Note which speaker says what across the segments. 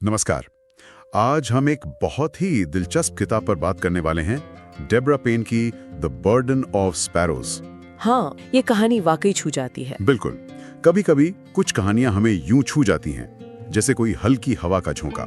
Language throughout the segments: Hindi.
Speaker 1: नमस्कार। आज हम एक बहुत ही दिलचस्प किताब पर बात करने वाले हैं, डेब्रा पेन की द बर्डन ऑफ स्पैरोज।
Speaker 2: हाँ, ये कहानी वाकई छू जाती है।
Speaker 1: बिल्कुल। कभी कभी कुछ कहानियां हमें यूं छू जाती हैं जैसे कोई हल्की हवा का झोंका।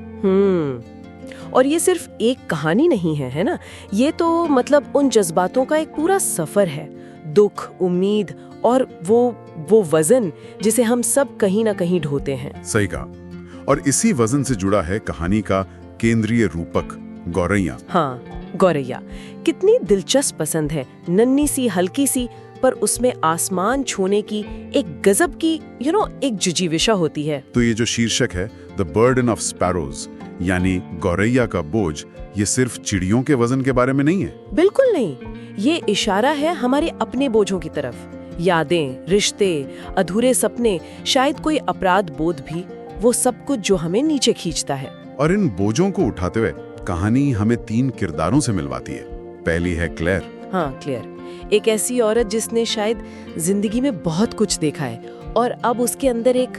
Speaker 2: और ये सिर्फ एक कहानी नहीं है, है ना? ये तो मतलब उन जज्बातों का एक पूरा सफर है। दुख, उम्मीद और वो वजन जिसे हम सब कहीं ना कहीं ढोते हैं।
Speaker 1: सही कहा। और इसी वजन से जुड़ा है कहानी का केंद्रीय रूपक गौरैया।
Speaker 2: हाँ, गौरैया कितनी दिलचस्प पसंद है। नन्ही सी, हल्की सी, पर उसमें आसमान छूने की एक गजब की एक जिजीविशा होती है।
Speaker 1: तो ये जो शीर्षक है द बर्डन ऑफ स्पैरोज, यानी गौरैया का बोझ, ये सिर्फ चिड़ियों के वजन के बारे में नहीं है।
Speaker 2: बिल्कुल नहीं। ये इशारा है हमारे अपने बोझों की तरफ। यादें, रिश्ते, अधूरे सपने, शायद कोई अपराध बोध भी, वो सब कुछ जो हमें नीचे खींचता है।
Speaker 1: और इन बोझों को उठाते हुए कहानी हमें 3 किरदारों से मिलवाती है। पहली है क्लेयर।
Speaker 2: हाँ, क्लेयर, एक ऐसी औरत जिसने शायद जिंदगी में बहुत कुछ देखा है और अब उसके अंदर एक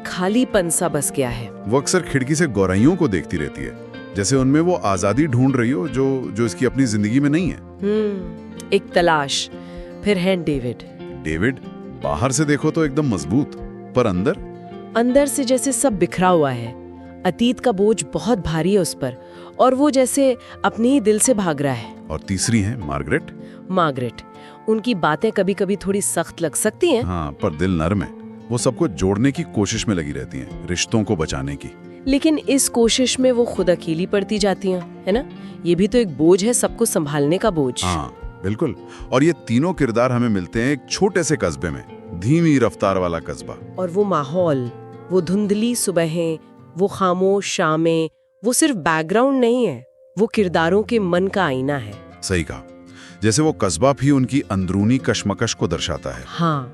Speaker 2: खालीपन सा बस गया है।
Speaker 1: वो अक्सर खिड़की से गौरैयों को देखती रहती है, जैसे उनमें वो आजादी ढूंढ रही हो जो इसकी अपनी जिंदगी में नहीं है।
Speaker 2: एक तलाश। फिर है
Speaker 1: डेविड बाहर से देखो तो एकदम मजबूत, पर अंदर से जैसे सब बिखरा हुआ है।
Speaker 2: अतीत का बोझ बहुत भारी है उस पर, और वो जैसे अपने ही दिल से भाग रहा है।
Speaker 1: और तीसरी है मार्गरेट।
Speaker 2: उनकी बातें कभी कभी थोड़ी सख्त लग सकती हैं।
Speaker 1: हाँ, पर दिल नर्म है। वो सबको जोड़ने की कोशिश में लगी रहती हैं, रिश्तों को बचाने की।
Speaker 2: लेकिन इस कोशिश में वो खुद अकेली पड़ती जाती हैं, है ना? ये भी तो एक बोझ है, सबको संभालने का बोझ।
Speaker 1: हाँ बिल्कुल। और ये तीनों किरदार हमें मिलते हैं एक छोटे से कस्बे में, धीमी रफ्तार वाला कस्बा।
Speaker 2: और वो माहौल, वो धुंधली सुबहें, वो खामोश शामें, वो सिर्फ बैकग्राउंड नहीं है, वो किरदारों के मन का आईना है।
Speaker 1: सही कहा। जैसे वो कस्बा भी उनकी अंदरूनी कश्मकश को दर्शाता है।
Speaker 2: हाँ,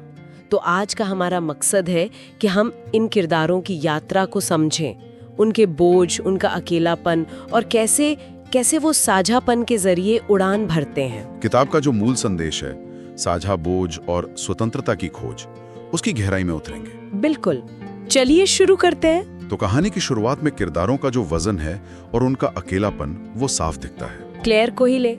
Speaker 2: तो आज का हमारा मकसद है कि हम इन किरदारों की यात्रा को समझें, उनके बोझ, उनका अकेलापन, और कैसे वो साझापन के जरिए उड़ान भरते हैं।
Speaker 1: किताब का जो मूल संदेश है, साझा बोझ और स्वतंत्रता की खोज, उसकी गहराई में उतरेंगे।
Speaker 2: बिल्कुल। चलिए शुरू करते हैं।
Speaker 1: तो कहानी की शुरुआत में किरदारों का जो वजन है और उनका अकेलापन, वो साफ दिखता है।
Speaker 2: क्लेयर को ही ले।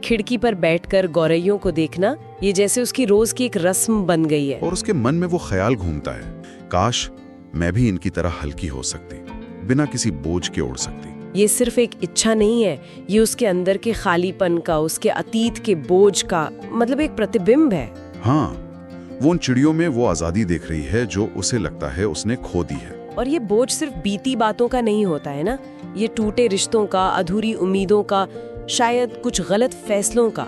Speaker 2: खिड़की पर बैठकर गौरैयों को देखना, ये जैसे उसकी रोज की एक रस्म बन गई है।
Speaker 1: और उसके मन में वो ख्याल घूमता है, काश मैं भी इनकी तरह हल्की हो सकती, बिना किसी बोझ के उड़ सकती।
Speaker 2: ये सिर्फ एक इच्छा नहीं है, ये उसके अंदर के खालीपन का, उसके अतीत के बोझ का मतलब एक प्रतिबिंब है।
Speaker 1: हाँ, वो उन चिड़ियों में वो आजादी देख रही है जो उसे लगता है उसने खो दी है।
Speaker 2: और ये बोझ सिर्फ बीती बातों का नहीं होता है ना, ये टूटे रिश्तों का, अधूरी उम्मीदों का, शायद कुछ गलत फैसलों का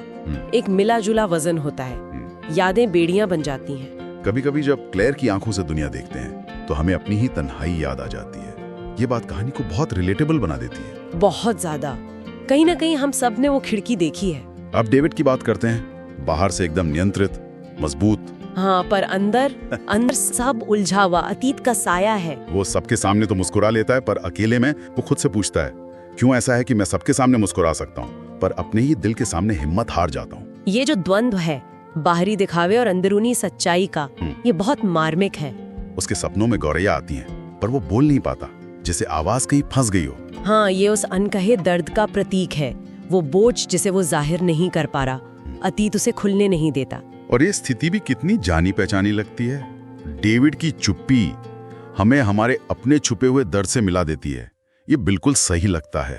Speaker 2: एक मिला जुला वजन होता है। यादें बेड़ियां बन जाती हैं।
Speaker 1: कभी कभी जब क्लेयर की आंखों से दुनिया देखते हैं तो हमें अपनी ही तन्हाई याद आ जाती है। ये बात कहानी को बहुत रिलेटेबल बना देती है।
Speaker 2: बहुत ज्यादा। कहीं ना कहीं हम सब ने वो खिड़की देखी है।
Speaker 1: अब डेविड की बात करते हैं। बाहर से एकदम नियंत्रित, मजबूत।
Speaker 2: हाँ, पर अंदर सब उलझा हुआ अतीत का साया है।
Speaker 1: वो सबके सामने तो मुस्कुरा लेता है, पर अकेले में वो खुद से पूछता है, क्यों ऐसा है कि मैं सबके सामने मुस्कुरा सकता हूँ पर अपने ही दिल के सामने हिम्मत हार जाता हूँ।
Speaker 2: ये जो द्वंद्व है, बाहरी दिखावे और अंदरूनी सच्चाई का, ये बहुत मार्मिक है।
Speaker 1: उसके सपनों में गौरैया आती है, पर वो बोल नहीं पाता, जैसे आवाज कहीं फंस गई हो।
Speaker 2: हाँ, ये उस अनकहे दर्द का प्रतीक है, वो बोझ जिसे वो जाहिर नहीं कर पा रहा, अतीत उसे खुलने नहीं देता।
Speaker 1: और ये स्थिति भी कितनी जानी पहचानी लगती है। डेविड की चुप्पी हमें हमारे अपने छुपे हुए दर्द से मिला देती है। ये बिल्कुल सही लगता है।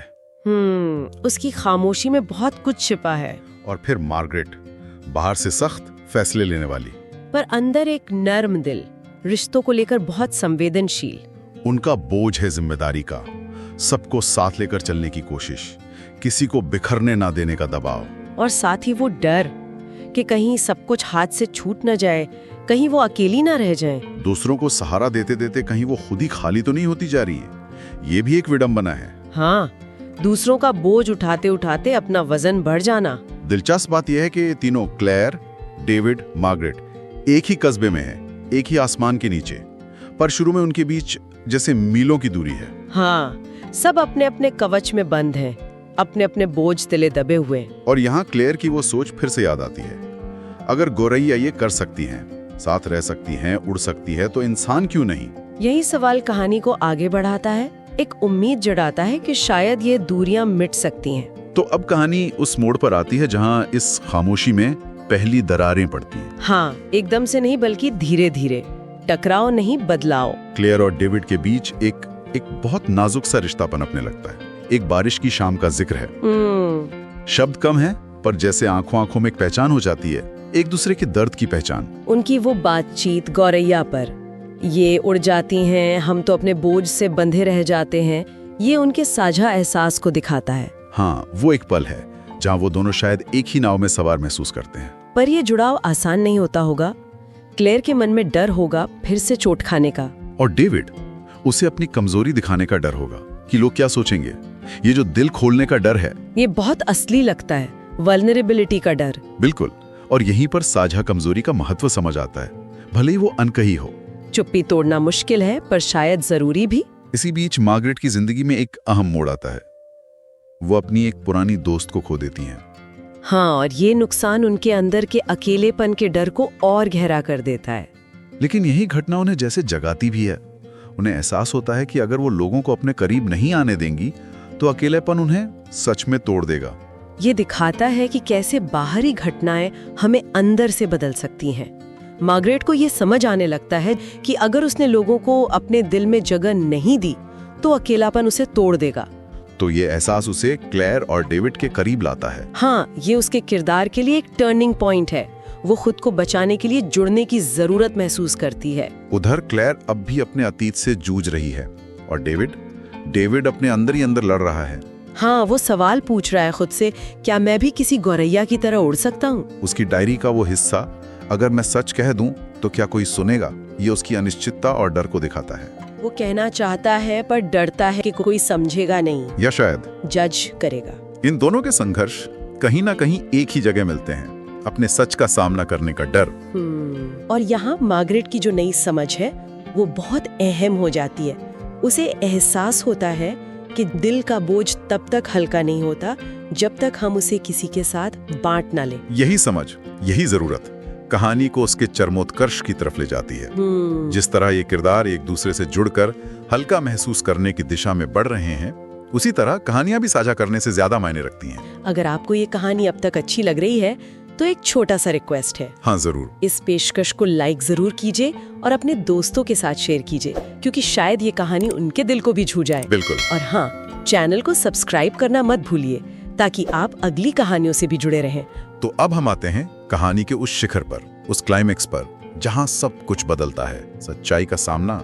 Speaker 2: उसकी खामोशी में बहुत कुछ छिपा है।
Speaker 1: और फिर मार्गरेट, बाहर से सख्त, फैसले लेने वाली,
Speaker 2: पर अंदर एक नर्म दिल, रिश्तों को लेकर बहुत संवेदनशील।
Speaker 1: उनका बोझ है जिम्मेदारी का, सबको साथ लेकर चलने की कोशिश, किसी को बिखरने ना देने का दबाव,
Speaker 2: और साथ ही वो डर कि कहीं सब कुछ हाथ से छूट न जाए, कहीं वो अकेली ना रह जाए।
Speaker 1: दूसरों को सहारा देते देते कहीं वो खुद ही खाली तो नहीं होती जा रही है। ये भी एक विडंबना है।
Speaker 2: हाँ, दूसरों का बोझ उठाते उठाते अपना वजन बढ़ जाना।
Speaker 1: दिलचस्प बात यह है कि तीनों, क्लेयर, डेविड, मार्गरेट, एक ही कस्बे में है, एक ही आसमान के नीचे, पर शुरू में उनके बीच जैसे मीलों की दूरी है।
Speaker 2: हाँ, सब अपने अपने कवच में बंद हैं, अपने अपने बोझ तले दबे हुए।
Speaker 1: और यहाँ क्लेयर की वो सोच फिर से याद आती है, अगर गौरैया ये कर सकती हैं, साथ रह सकती हैं, उड़ सकती है, तो इंसान क्यों नहीं?
Speaker 2: यही सवाल कहानी को आगे बढ़ाता है। एक उम्मीद जगाता है कि शायद ये दूरियां मिट सकती हैं।
Speaker 1: तो अब कहानी उस मोड़ पर आती है जहां इस खामोशी में पहली दरारें पड़ती हैं।
Speaker 2: हाँ, एकदम से नहीं बल्कि धीरे धीरे, टकराव नहीं बदलाव।
Speaker 1: क्लेयर और डेविड के बीच एक बहुत नाजुक सा रिश्ता पनपने लगता है। एक बारिश की शाम का जिक्र है। शब्द कम है पर जैसे आंखों आंखों में एक पहचान हो जाती है, एक दूसरे के दर्द की पहचान।
Speaker 2: उनकी वो बातचीत गौरैया पर, ये उड़ जाती हैं, हम तो अपने बोझ से बंधे रह जाते हैं, ये उनके साझा एहसास को दिखाता है।
Speaker 1: हाँ, वो एक पल है जहाँ वो दोनों शायद एक ही नाव में सवार महसूस करते हैं।
Speaker 2: पर ये जुड़ाव आसान नहीं होता होगा। क्लेयर के मन में डर होगा फिर से चोट खाने का,
Speaker 1: और डेविड, उसे अपनी कमजोरी दिखाने का डर होगा कि लोग क्या सोचेंगे। ये जो दिल खोलने का डर है, ये
Speaker 2: बहुत असली लगता है, वल्नरेबिलिटी का डर।
Speaker 1: बिल्कुल, और यहीं पर साझा कमजोरी का महत्व समझ आता है, भले ही वो अनकही हो।
Speaker 2: चुप्पी तोड़ना मुश्किल है पर शायद जरूरी भी।
Speaker 1: इसी बीच मार्गरेट की जिंदगी में एक अहम मोड़ आता है। वो अपनी एक पुरानी दोस्त को खो देती हैं।
Speaker 2: हाँ, और ये नुकसान उनके अंदर के अकेलेपन के डर को और गहरा कर देता है।
Speaker 1: लेकिन यही घटना उन्हें जैसे जगाती भी है। उन्हें एहसास होता है कि अगर वो लोगों को अपने करीब नहीं आने देंगी तो अकेलेपन उन्हें सच में तोड़ देगा।
Speaker 2: ये दिखाता है कि कैसे बाहरी घटनाएं हमें अंदर से बदल सकती हैं। मार्गरेट को ये समझ आने लगता है कि अगर उसने लोगों को अपने दिल में जगह नहीं दी तो अकेलापन उसे तोड़ देगा।
Speaker 1: तो ये एहसास उसे क्लेयर और डेविड के करीब लाता है।
Speaker 2: हाँ, ये उसके किरदार के लिए एक टर्निंग पॉइंट है। वो खुद को बचाने के लिए जुड़ने की जरूरत महसूस करती है।
Speaker 1: उधर क्लेयर अब भी अपने अतीत से जूझ रही है और डेविड अपने अंदर ही अंदर लड़ रहा है।
Speaker 2: हाँ, वो सवाल पूछ रहा है खुद से, क्या मैं भी किसी गौरैया की तरह उड़ सकता हूँ?
Speaker 1: उसकी डायरी का वो हिस्सा, अगर मैं सच कह दूं तो क्या कोई सुनेगा, ये उसकी अनिश्चितता और डर को दिखाता है।
Speaker 2: वो कहना चाहता है पर डरता है कि कोई समझेगा नहीं
Speaker 1: या शायद
Speaker 2: जज करेगा।
Speaker 1: इन दोनों के संघर्ष कहीं ना कहीं एक ही जगह मिलते हैं, अपने सच का सामना करने का डर।
Speaker 2: और यहाँ मार्गरेट की जो नई समझ है वो बहुत अहम हो जाती है। उसे एहसास होता है कि दिल का बोझ तब तक हल्का नहीं होता जब तक हम उसे किसी के साथ बांट ना लें।
Speaker 1: यही समझ, यही जरूरत कहानी को उसके चरमोत्कर्ष की तरफ ले जाती है। जिस तरह ये किरदार एक दूसरे से जुड़कर हल्का महसूस करने की दिशा में बढ़ रहे हैं, उसी तरह कहानियां भी साझा करने से ज्यादा मायने रखती हैं।
Speaker 2: अगर आपको ये कहानी अब तक अच्छी लग रही है तो एक छोटा सा रिक्वेस्ट है।
Speaker 1: हाँ, जरूर।
Speaker 2: इस पेशकश को लाइक जरूर कीजिए और अपने दोस्तों के साथ शेयर कीजिए, क्योंकि शायद ये कहानी उनके दिल को भी छू जाए।
Speaker 1: बिल्कुल।
Speaker 2: और हाँ, चैनल को सब्सक्राइब करना मत भूलिए ताकि आप अगली कहानियों से भी जुड़े रहें।
Speaker 1: तो अब हम आते हैं कहानी के उस शिखर पर, उस क्लाइमेक्स पर, जहां सब कुछ बदलता है, सच्चाई का सामना।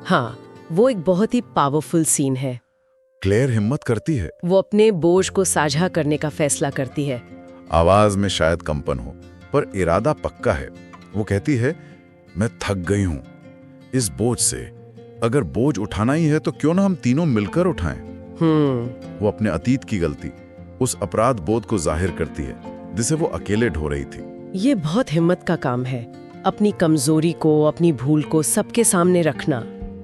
Speaker 2: हाँ, वो एक बहुत ही पावरफुल सीन है।
Speaker 1: क्लेयर हिम्मत करती है,
Speaker 2: वो अपने बोझ को साझा करने का फैसला करती है।
Speaker 1: आवाज में शायद कंपन हो पर इरादा पक्का है। वो कहती है, मैं थक गई हूं इस बोझ से, अगर बोझ उठाना ही है तो क्यों ना हम तीनों मिलकर उठाएं। वो अपने अतीत की गलती, उस अपराध बोध को जाहिर करती है जिसे वो अकेले ढो रही थी।
Speaker 2: ये बहुत हिम्मत का काम है, अपनी कमजोरी को, अपनी भूल को सबके सामने रखना।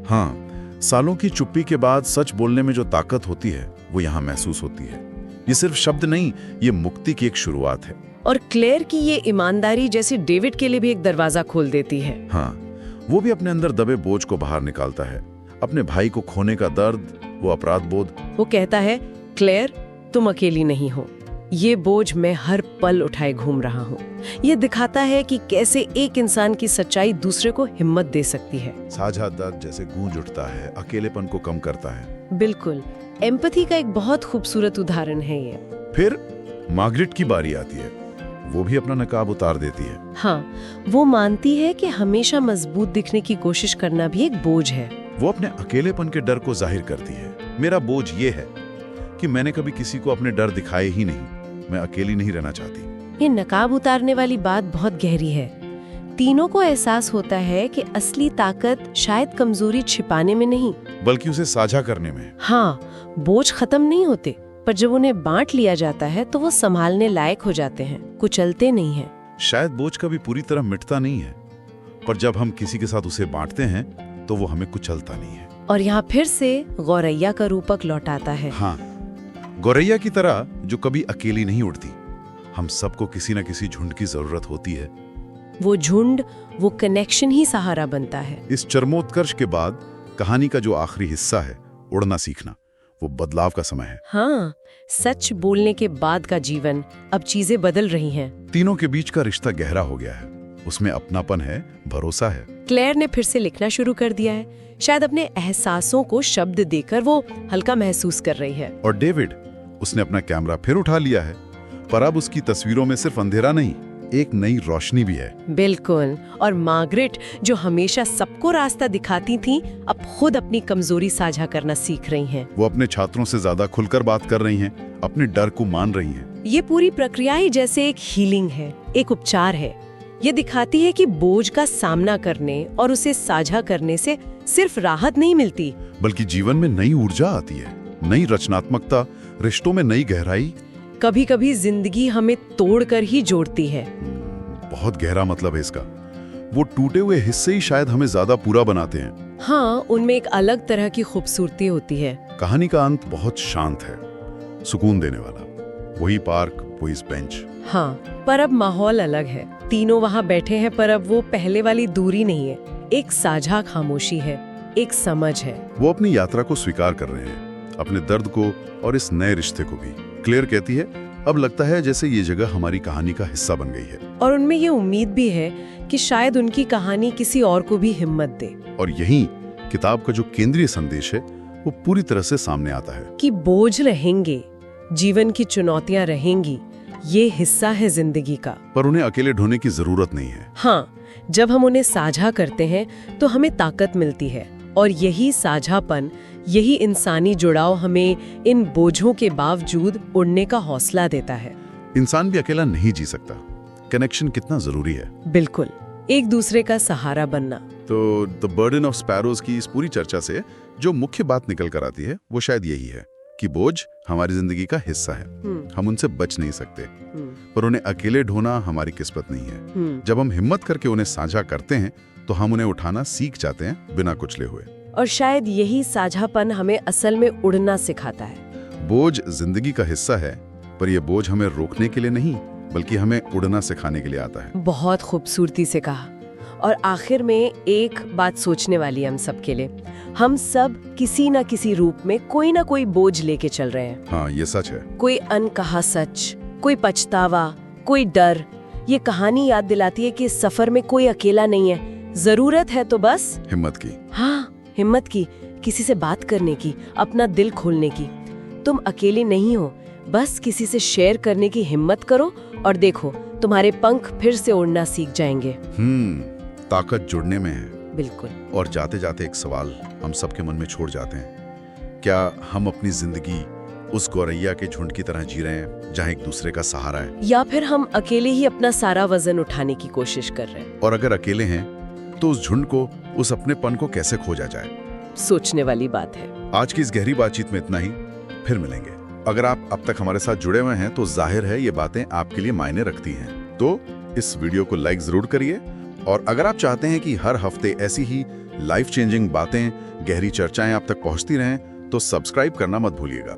Speaker 1: हाँ, सालों की चुप्पी के बाद सच बोलने में जो ताकत होती है वो यहाँ महसूस होती है। ये सिर्फ शब्द नहीं, ये मुक्ति की एक शुरुआत है।
Speaker 2: और क्लेयर की ये ईमानदारी जैसे डेविड के लिए भी एक दरवाजा खोल देती है।
Speaker 1: हाँ, वो भी अपने अंदर दबे बोझ को बाहर निकालता है, अपने भाई को खोने का दर्द, वो अपराध बोध।
Speaker 2: वो कहता है, क्लेयर तुम अकेली नहीं हो, ये बोझ मैं हर पल उठाए घूम रहा हूँ। ये दिखाता है कि कैसे एक इंसान की सच्चाई दूसरे को हिम्मत दे सकती है।
Speaker 1: साझा दर्द जैसे गूंज उठता है, अकेलेपन को कम करता है।
Speaker 2: बिल्कुल, एम्पैथी का एक बहुत खूबसूरत उदाहरण है ये।
Speaker 1: फिर मार्गरेट की बारी आती है, वो भी अपना नकाब उतार देती है।
Speaker 2: हाँ, वो मानती है कि हमेशा मजबूत दिखने की कोशिश करना भी एक बोझ है।
Speaker 1: वो अपने अकेलेपन के डर को जाहिर करती है। मेरा बोझ ये है कि मैंने कभी किसी को अपने डर दिखाए ही नहीं, मैं अकेली नहीं रहना चाहती।
Speaker 2: ये नकाब उतारने वाली बात बहुत गहरी है। तीनों को एहसास होता है कि असली ताकत शायद कमजोरी छिपाने में नहीं,
Speaker 1: बल्कि उसे साझा करने में।
Speaker 2: हाँ, बोझ खत्म नहीं होते, पर जब उन्हें बांट लिया जाता है तो वो संभालने लायक हो जाते हैं, कुचलते नहीं हैं।
Speaker 1: शायद बोझ कभी पूरी तरह मिटता नहीं है, पर जब हम किसी के साथ उसे बांटते हैं तो वो हमें कुचलता नहीं है।
Speaker 2: और यहाँ फिर से गौरैया का रूपक लौटाता है।
Speaker 1: हाँ, गौरैया की तरह जो कभी अकेली नहीं उड़ती। हम सबको किसी न किसी झुंड की जरूरत होती है।
Speaker 2: वो झुंड, वो कनेक्शन ही सहारा बनता है।
Speaker 1: इस चरमोत्कर्ष के बाद कहानी का जो आखिरी हिस्सा है उड़ना सीखना, वो बदलाव का समय है।
Speaker 2: हाँ, सच बोलने के बाद का जीवन, अब चीजें बदल रही हैं।
Speaker 1: तीनों के बीच का रिश्ता गहरा हो गया है, उसमें अपनापन है, भरोसा है।
Speaker 2: क्लेयर ने फिर से लिखना शुरू कर दिया है, शायद अपने एहसासों को शब्द देकर वो हल्का महसूस कर रही है।
Speaker 1: और डेविड, उसने अपना कैमरा फिर उठा लिया है, पर अब उसकी तस्वीरों में सिर्फ अंधेरा नहीं, एक नई रोशनी भी है।
Speaker 2: बिल्कुल। और मार्गरेट, जो हमेशा सबको रास्ता दिखाती थी, अब खुद अपनी कमजोरी साझा करना सीख रही हैं।
Speaker 1: वो अपने छात्रों से ज्यादा खुलकर बात कर रही हैं, अपने डर को मान रही हैं।
Speaker 2: ये पूरी प्रक्रिया ही जैसे एक हीलिंग है, एक उपचार है। ये दिखाती है कि बोझ का सामना करने और उसे साझा करने से सिर्फ राहत नहीं मिलती,
Speaker 1: बल्कि जीवन में नई ऊर्जा आती है, नई रचनात्मकता, रिश्तों में नई गहराई।
Speaker 2: कभी कभी जिंदगी हमें तोड़कर ही जोड़ती है।
Speaker 1: बहुत गहरा मतलब है इसका। वो टूटे हुए हिस्से ही शायद हमें ज्यादा पूरा बनाते हैं।
Speaker 2: हाँ, उनमें एक अलग तरह की खूबसूरती होती है।
Speaker 1: कहानी का अंत बहुत शांत है, सुकून देने वाला। वही पार्क, वही बेंच।
Speaker 2: हाँ, पर अब माहौल अलग है। तीनों वहाँ बैठे हैं, पर अब वो पहले वाली दूरी नहीं है। एक साझा खामोशी है, एक समझ है।
Speaker 1: वो अपनी यात्रा को स्वीकार कर रहे हैं, अपने दर्द को और इस नए रिश्ते को भी। क्लेयर कहती है, अब लगता है जैसे ये जगह हमारी कहानी का हिस्सा बन गई है।
Speaker 2: और उनमें ये उम्मीद भी है कि शायद उनकी कहानी किसी और को भी हिम्मत दे।
Speaker 1: और यही किताब का जो केंद्रीय संदेश है, वो पूरी तरह से सामने आता है
Speaker 2: कि बोझ रहेंगे, जीवन की चुनौतियां रहेंगी, ये हिस्सा है जिंदगी का,
Speaker 1: पर उन्हें अकेले ढोने की जरूरत नहीं है।
Speaker 2: हाँ, जब हम उन्हें साझा करते हैं तो हमें ताकत मिलती है, और यही साझापन, यही इंसानी जुड़ाव हमें इन बोझों के बावजूद उड़ने का हौसला देता है।
Speaker 1: इंसान भी अकेला नहीं जी सकता, कनेक्शन कितना जरूरी है।
Speaker 2: बिल्कुल, एक दूसरे का सहारा बनना।
Speaker 1: तो द बर्डन ऑफ स्पैरोज की इस पूरी चर्चा से जो मुख्य बात निकल कर आती है, वो शायद यही है कि बोझ हमारी जिंदगी का हिस्सा है। हम उनसे बच नहीं सकते, पर उन्हें अकेले ढोना हमारी किस्मत नहीं है। जब हम हिम्मत करके उन्हें साझा करते हैं, तो हम उन्हें उठाना सीख जाते हैं, बिना कुचले हुए।
Speaker 2: और शायद यही साझापन हमें असल में उड़ना सिखाता है।
Speaker 1: बोझ जिंदगी का हिस्सा है, पर यह बोझ हमें रोकने के लिए नहीं, बल्कि हमें उड़ना सिखाने के लिए आता है।
Speaker 2: बहुत खूबसूरती से कहा। और आखिर में एक बात सोचने वाली है हम सब के लिए, हम सब किसी न किसी रूप में कोई ना कोई बोझ लेके चल रहे हैं।
Speaker 1: हाँ, ये सच है।
Speaker 2: कोई अनकहा सच, कोई पछतावा, कोई डर। ये कहानी याद दिलाती है कि इस सफर में कोई अकेला नहीं है। जरूरत है तो बस
Speaker 1: हिम्मत की।
Speaker 2: हाँ, हिम्मत की, किसी से बात करने की, अपना दिल खोलने की। तुम अकेले नहीं हो, बस किसी से शेयर करने की हिम्मत करो और देखो तुम्हारे पंख फिर से उड़ना सीख जाएंगे।
Speaker 1: ताकत जुड़ने में है।
Speaker 2: बिल्कुल।
Speaker 1: और जाते जाते एक सवाल हम सबके मन में छोड़ जाते हैं, क्या हम अपनी जिंदगी उस गौरैया के झुंड की तरह जी रहे हैं जहाँ एक दूसरे का सहारा है, या
Speaker 2: फिर हम अकेले ही अपना सारा वजन उठाने की कोशिश कर रहे हैं?
Speaker 1: और अगर अकेले हैं तो उस झुंड को, उस अपनेपन को कैसे खोजा जाए?
Speaker 2: सोचने वाली बात है।
Speaker 1: आज की इस गहरी बातचीत में इतना ही, फिर मिलेंगे। अगर आप अब तक हमारे साथ जुड़े हुए हैं तो जाहिर है ये बातें आपके लिए मायने रखती हैं। तो इस वीडियो को लाइक जरूर करिए, और अगर आप चाहते हैं कि हर हफ्ते ऐसी ही लाइफ चेंजिंग बातें, गहरी चर्चाएं आप तक पहुंचती रहें, तो सब्सक्राइब करना मत भूलिएगा।